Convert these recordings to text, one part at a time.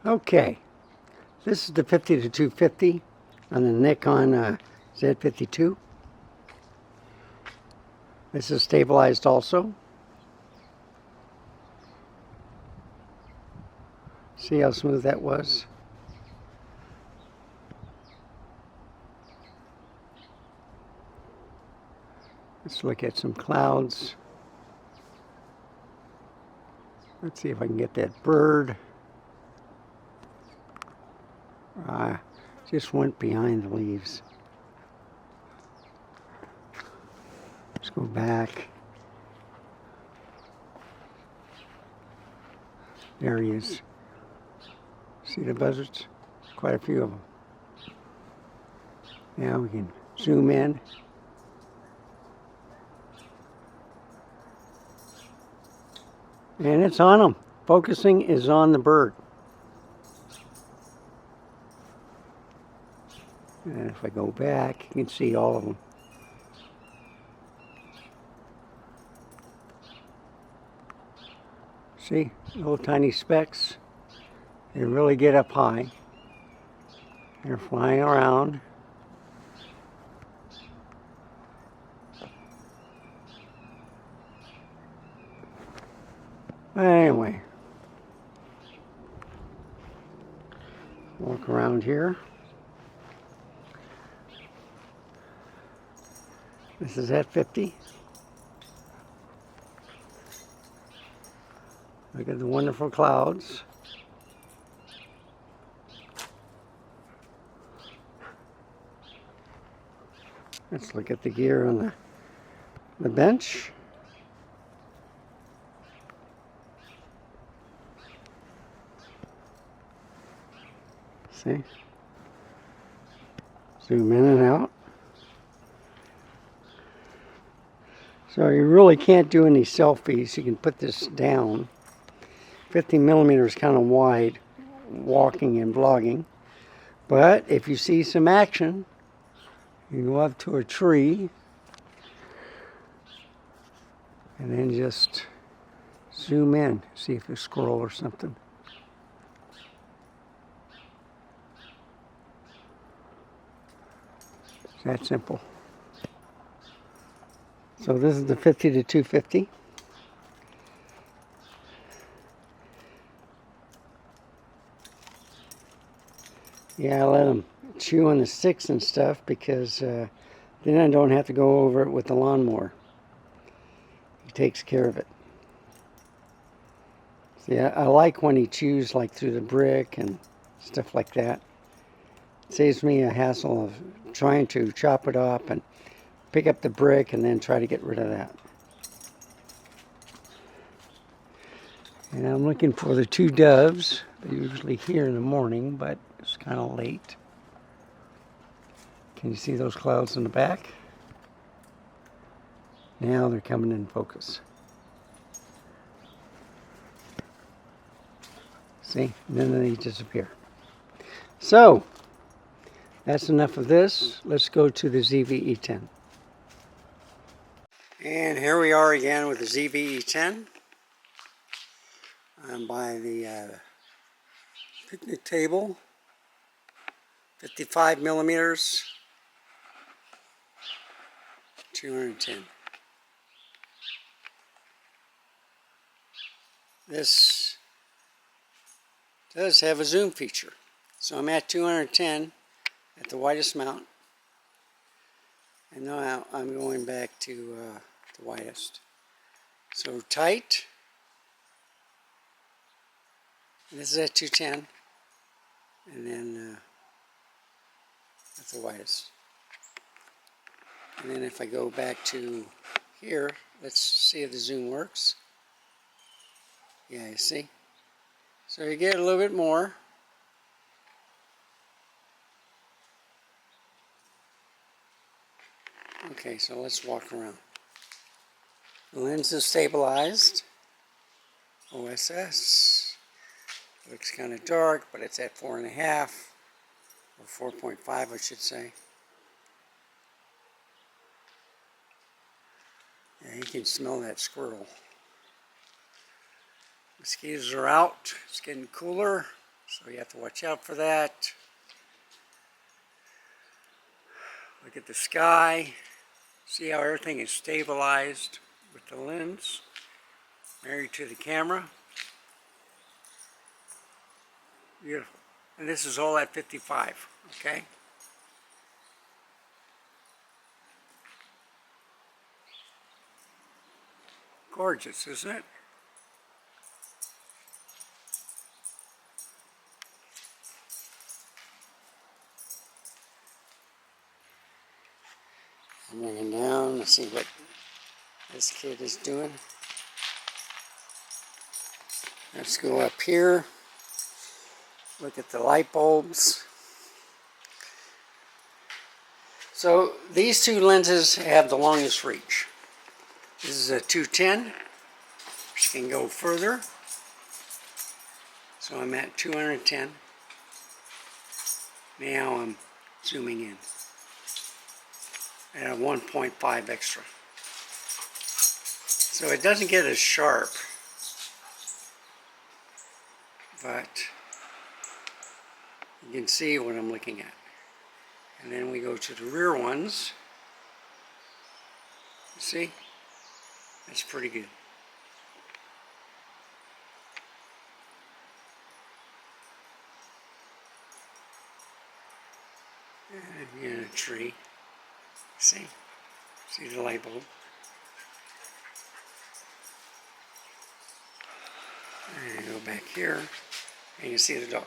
Okay, this is the 50 to 250 on the Nikon Z50II. This is stabilized also. See how smooth that was? Let's look at some clouds. Let's see if I can get that bird. Just went behind the leaves. Let's go back. There he is. See the buzzards? Quite a few of them. Now we can zoom in. And it's on them. Focusing is on the bird. And if I go back, you can see all of them. See, little tiny specks. They really get up high. They're flying around. But anyway, walk around here. This is Z50. Look at the wonderful clouds. Let's look at the gear on the bench. See? Zoom in and out. So you really can't do any selfies. You can put this down. 50 millimeters kind of wide, walking and vlogging. But if you see some action, you go up to a tree and then just zoom in, see if there's a squirrel or something. It's that simple. So this is the 50 to 250. Yeah, I let them chew on the sticks and stuff because then I don't have to go over it with the lawnmower. He takes care of it. See, I like when he chews like through the brick and stuff like that. It saves me a hassle of trying to chop it up and pick up the brick and then try to get rid of that. And I'm looking for the two doves. They're usually here in the morning, but it's kind of late. Can you see those clouds in the back? Now they're coming in focus. See? And then they disappear. So, that's enough of this. Let's go to the ZV-E10. And here we are again with the ZV-E10. I'm by the picnic table. 55 millimeters. 210. This does have a zoom feature. So I'm at 210 at the widest mount. And now I'm going back to the widest. So tight. And this is at 210. And then at the widest. And then if I go back to here, let's see if the zoom works. Yeah, you see? So you get a little bit more. Okay, so let's walk around. The lens is stabilized. OSS. Looks kind of dark, but it's at 4.5 or 4.5, I should say. Yeah, you can smell that squirrel. Mosquitoes are out. It's getting cooler. So you have to watch out for that. Look at the sky. See how everything is stabilized with the lens married to the camera. Beautiful. And this is all at 55, okay? Gorgeous, isn't it? I'm bringing down to see what this kid is doing. Let's go up here. Look at the light bulbs. So these two lenses have the longest reach. This is a 210, which can go further. So I'm at 210. Now I'm zooming in at a 1.5 extra. So it doesn't get as sharp, but you can see what I'm looking at. And then we go to the rear ones. You see? That's pretty good. And again, a tree. See? See the light bulb? And you go back here, and you see the dog.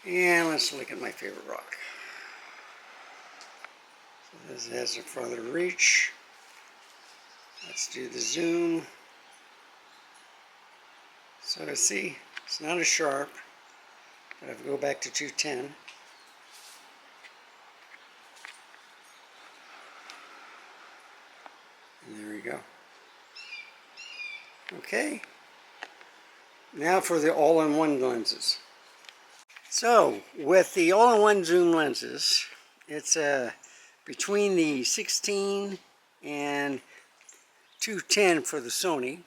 And let's look at my favorite rock. So this has a further reach. Let's do the zoom. So see, it's not as sharp, but if I go back to 210, and there we go. Okay, now for the all-in-one lenses. So with the all-in-one zoom lenses, it's between the 16 and 210 for the Sony.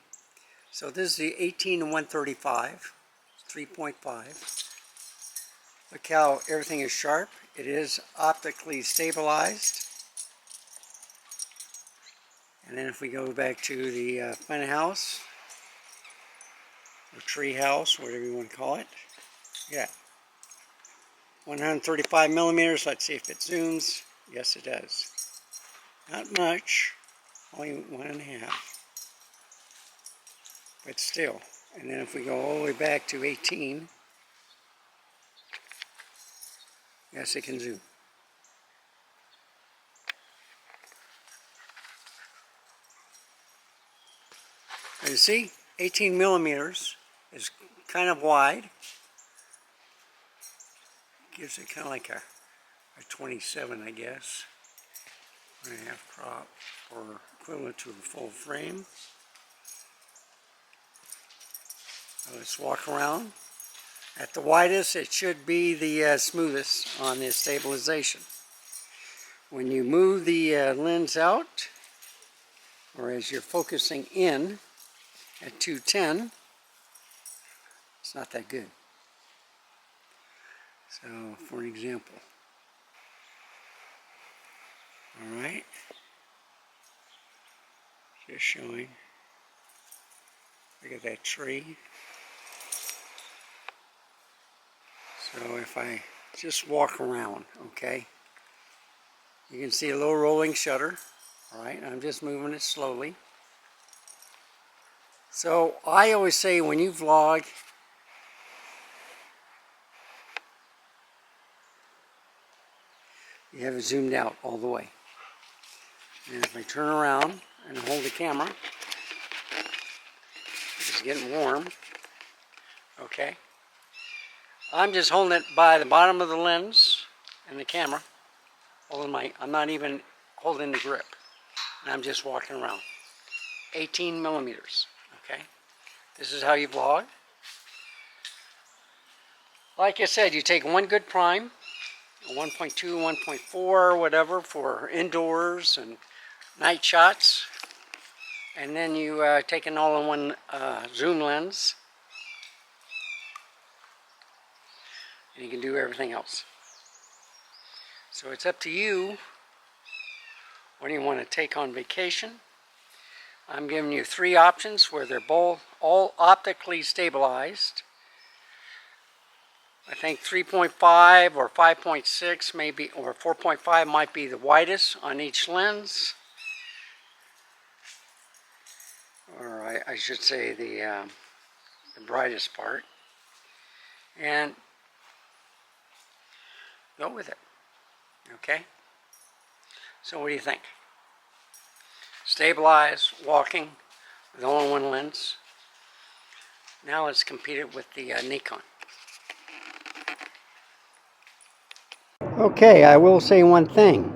So this is the 18 to 135, 3.5. Look how everything is sharp. It is optically stabilized. And then if we go back to the fun house, or tree house, whatever you want to call it. Yeah. 135 millimeters. Let's see if it zooms. Yes, it does. Not much. Only 1.5. But still. And then if we go all the way back to 18, yes, it can zoom. And you see, 18 millimeters is kind of wide. Gives it kind of like a 27, I guess. 1.5 crop, or equivalent to a full frame. So let's walk around. At the widest, it should be the smoothest on the stabilization. When you move the lens out, or as you're focusing in at 210, it's not that good. So, for an example, all right, just showing. Look at that tree. So if I just walk around, okay, you can see a little rolling shutter. All right, I'm just moving it slowly. So I always say when you vlog, you have it zoomed out all the way. And if I turn around and hold the camera, it's getting warm, okay? I'm just holding it by the bottom of the lens and the camera, I'm not even holding the grip. And I'm just walking around. 18 millimeters, okay? This is how you vlog. Like I said, you take one good prime, 1.2, 1.4, whatever, for indoors and night shots. And then you take an all-in-one zoom lens. And you can do everything else. So it's up to you when you want to take on vacation. I'm giving you 3 options where they're both all optically stabilized. I think 3.5 or 5.6 maybe, or 4.5 might be the widest on each lens. Or I should say the brightest part. And go with it. Okay? So what do you think? Stabilized, walking, with all-in-one lens. Now let's compete it with the Nikon. Okay, I will say one thing.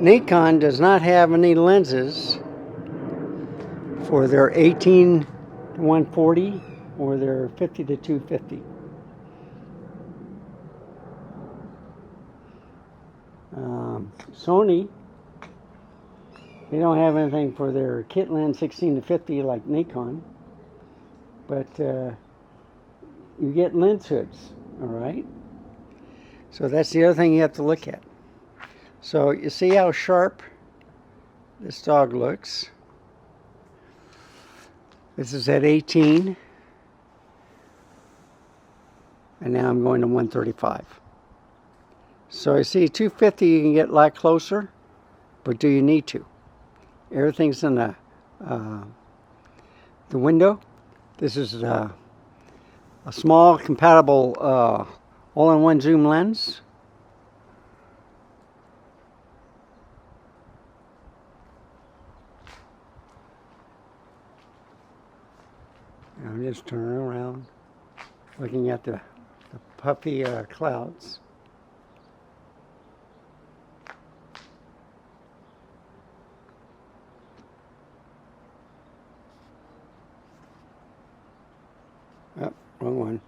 Nikon does not have any lenses for their 18-140 or their 50-250. Sony, they don't have anything for their kit lens 16-50 like Nikon, but you get lens hoods, all right? So that's the other thing you have to look at. So you see how sharp this dog looks. This is at 18, and now I'm going to 135. So you see 250 you can get a lot closer, but do you need to? Everything's in the window. This is a small compatible all-in-one zoom lens. I'm just turning around, looking at the puffy clouds. Oh, wrong one.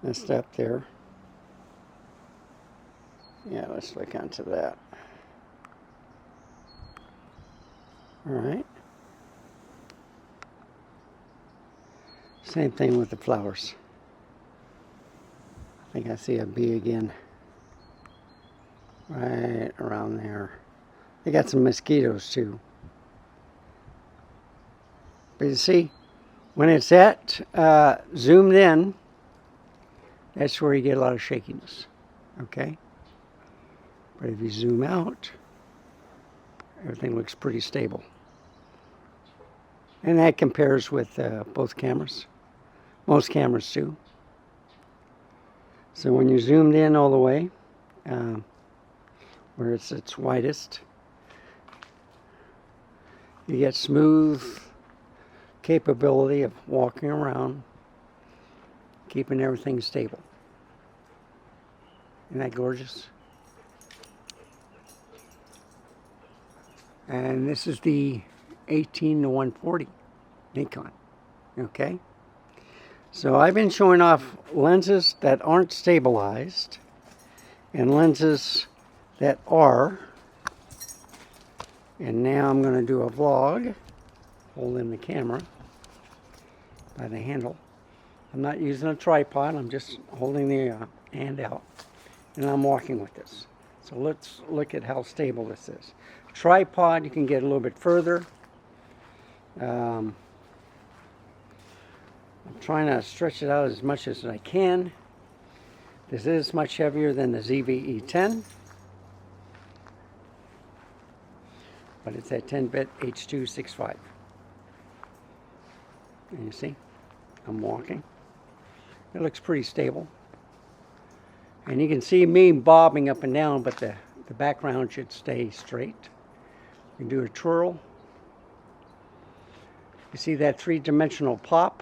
Messed up there. Yeah, let's look onto that. All right. Same thing with the flowers. I think I see a bee again. Right around there. They got some mosquitoes too. But you see, when it's at zoomed in, that's where you get a lot of shakiness. Okay? But if you zoom out, everything looks pretty stable. And that compares with both cameras. Most cameras do. So when you zoomed in all the way, where it's its widest, you get smooth capability of walking around, keeping everything stable. Isn't that gorgeous? And this is the 18-140 Nikon. Okay? So I've been showing off lenses that aren't stabilized and lenses that are. And now I'm going to do a vlog holding the camera by the handle. I'm not using a tripod, I'm just holding the hand out and I'm walking with this. So let's look at how stable this is. Tripod, you can get a little bit further. I'm trying to stretch it out as much as I can. This is much heavier than the ZV-E10, but it's at 10-bit H.265. And you see, I'm walking. It looks pretty stable. And you can see me bobbing up and down, but the background should stay straight. You can do a twirl. You see that three-dimensional pop?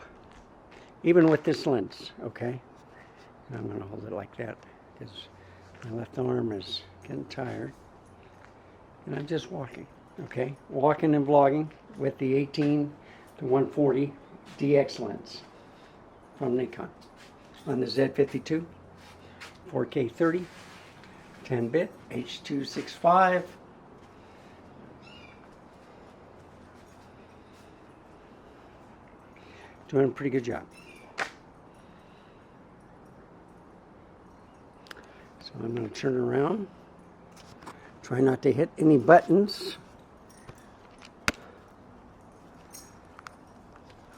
Even with this lens, okay? And I'm going to hold it like that because my left arm is getting tired. And I'm just walking, okay? Walking and vlogging with the 18-140 DX lens from Nikon. on the Z50II, 4K 30, 10-bit, H.265. Doing a pretty good job. So I'm going to turn around. Try not to hit any buttons.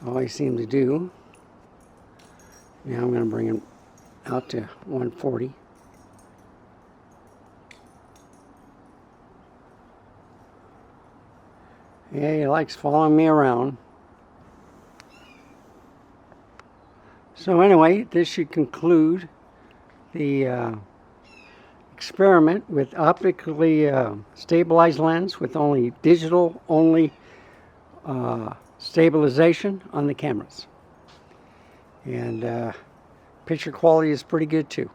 All I seem to do. Now I'm going to bring it out to 140. Yeah, he likes following me around. So anyway, this should conclude the experiment with optically stabilized lens with only digital stabilization on the cameras. And picture quality is pretty good too.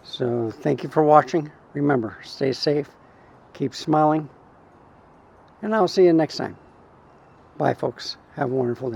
So thank you for watching. Remember, stay safe, keep smiling, and I'll see you next time. Bye folks. Have a wonderful day.